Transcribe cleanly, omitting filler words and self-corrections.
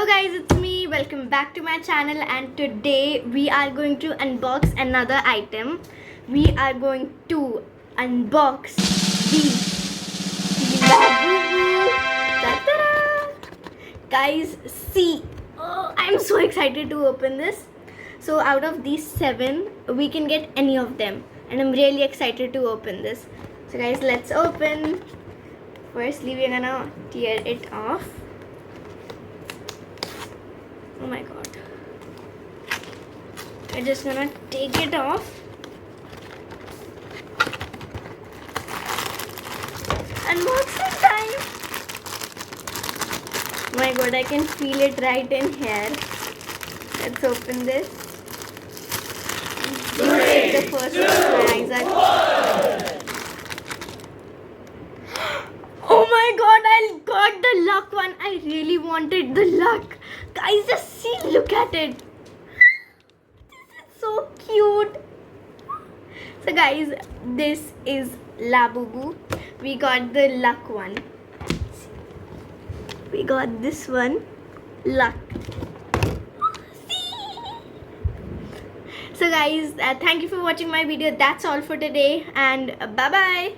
Hello guys, it's me. Welcome back to my channel, and today we are going to unbox another item. We are going to unbox the Labubu. Ta-da! Guys, see, I'm so excited to open this. So out of these 7, we can get any of them, and I'm really excited to open this. So guys, let's open. Firstly, we're gonna tear it off. Oh my god. I'm just gonna take it off. Unboxing time! Oh my god, I can feel it right in here. Let's open this. You take the first one. My eyes are... Oh my god, I got the luck one. I really wanted the luck. Guys, just see, look at it. This is so cute. So guys, this is Labubu. We got the luck one. We got this one, luck. See? So guys, thank you for watching my video. That's all for today, and bye bye.